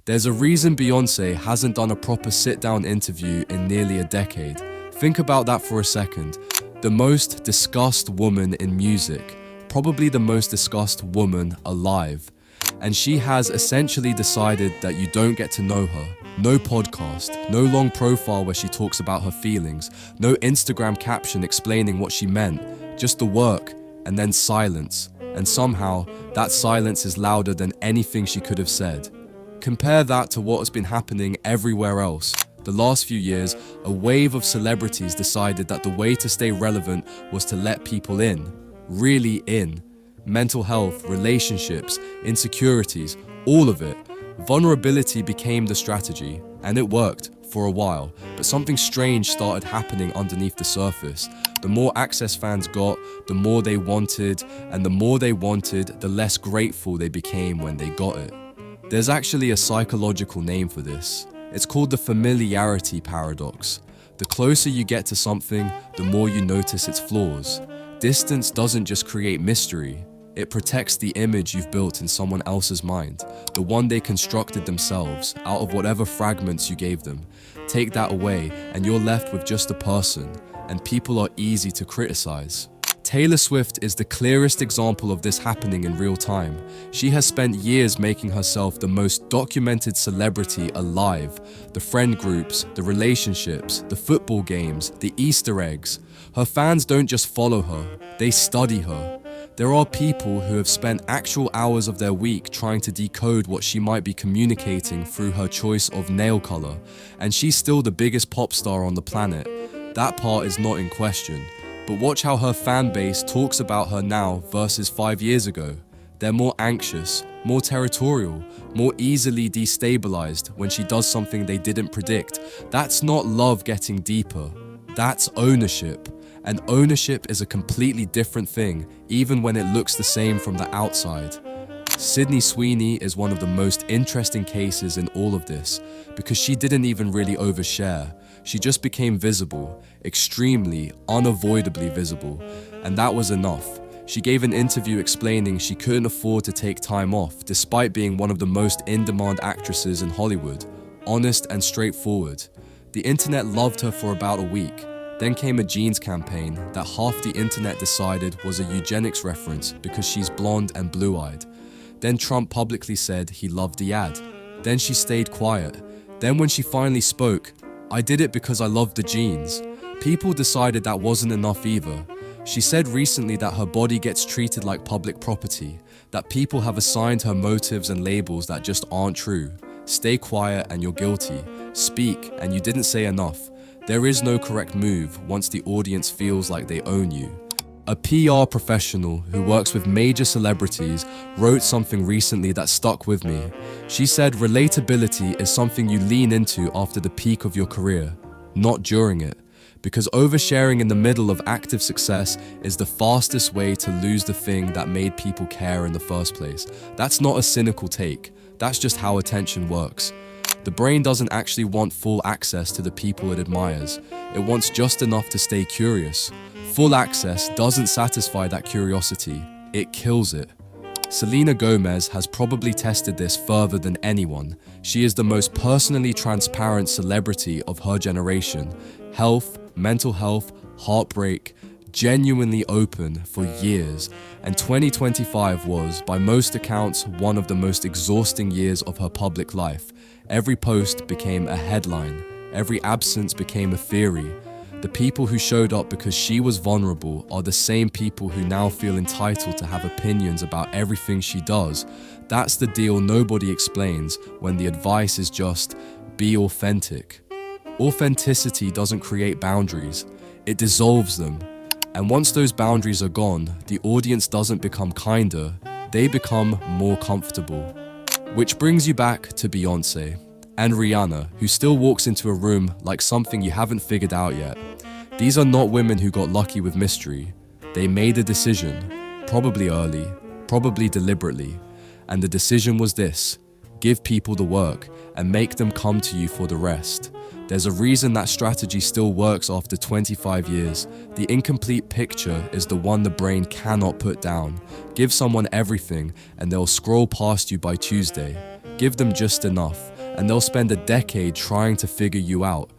There's a reason Beyonce hasn't done a proper sit-down interview in nearly a decade. Think about that for a second. The most discussed woman in music, probably the most discussed woman alive. And she has essentially decided that you don't get to know her. No podcast, no long profile where she talks about her feelings, no Instagram caption explaining what she meant, just the work and then silence. And somehow, that silence is louder than anything she could have said. Compare that to what has been happening everywhere else. The last few years, a wave of celebrities decided that the way to stay relevant was to let people in, really in. Mental health, relationships, insecurities, all of it. Vulnerability became the strategy, and it worked for a while, but something strange started happening underneath the surface. The more access fans got, the more they wanted, and the more they wanted, the less grateful they became when they got it. There's actually a psychological name for this. It's called the familiarity paradox. The closer you get to something, the more you notice its flaws. Distance doesn't just create mystery. It protects the image you've built in someone else's mind, the one they constructed themselves out of whatever fragments you gave them. Take that away and you're left with just a person, and people are easy to criticize. Taylor Swift is the clearest example of this happening in real time. She has spent years making herself the most documented celebrity alive. The friend groups, the relationships, the football games, the Easter eggs. Her fans don't just follow her, they study her. There are people who have spent actual hours of their week trying to decode what she might be communicating through her choice of nail color, and she's still the biggest pop star on the planet. That part is not in question. But watch how her fan base talks about her now versus 5 years ago. They're more anxious, more territorial, more easily destabilized when she does something they didn't predict. That's not love getting deeper. That's ownership. And ownership is a completely different thing, even when it looks the same from the outside. Sweeney is one of the most interesting cases in all of this, because she didn't even really overshare. She just became visible, extremely, unavoidably visible, and that was enough. She gave an interview explaining she couldn't afford to take time off despite being one of the most in-demand actresses in Hollywood. Honest and straightforward. The internet loved her for about a week. Then came a jeans campaign that half the internet decided was a eugenics reference because she's blonde and blue-eyed. Then Trump publicly said he loved the ad. Then she stayed quiet. Then when she finally spoke, "I did it because I loved the jeans." People decided that wasn't enough either. She said recently that her body gets treated like public property, that people have assigned her motives and labels that just aren't true. Stay quiet and you're guilty. Speak and you didn't say enough. There is no correct move once the audience feels like they own you. A PR professional who works with major celebrities wrote something recently that stuck with me. She said relatability is something you lean into after the peak of your career, not during it. Because oversharing in the middle of active success is the fastest way to lose the thing that made people care in the first place. That's not a cynical take, that's just how attention works. The brain doesn't actually want full access to the people it admires. It wants just enough to stay curious. Full access doesn't satisfy that curiosity, it kills it. Selena Gomez has probably tested this further than anyone. She is the most personally transparent celebrity of her generation. Health, mental health, heartbreak, genuinely open for years. And 2025 was, by most accounts, one of the most exhausting years of her public life. Every post became a headline. Every absence became a theory. The people who showed up because she was vulnerable are the same people who now feel entitled to have opinions about everything she does. That's the deal nobody explains when the advice is just, be authentic. Authenticity doesn't create boundaries, it dissolves them. And once those boundaries are gone, the audience doesn't become kinder, they become more comfortable. Which brings you back to Beyonce and Rihanna, who still walks into a room like something you haven't figured out yet. These are not women who got lucky with mystery. They made a decision, probably early, probably deliberately, and the decision was this: give people the work and make them come to you for the rest. There's a reason that strategy still works after 25 years. The incomplete picture is the one the brain cannot put down. Give someone everything and they'll scroll past you by Tuesday. Give them just enough and they'll spend a decade trying to figure you out.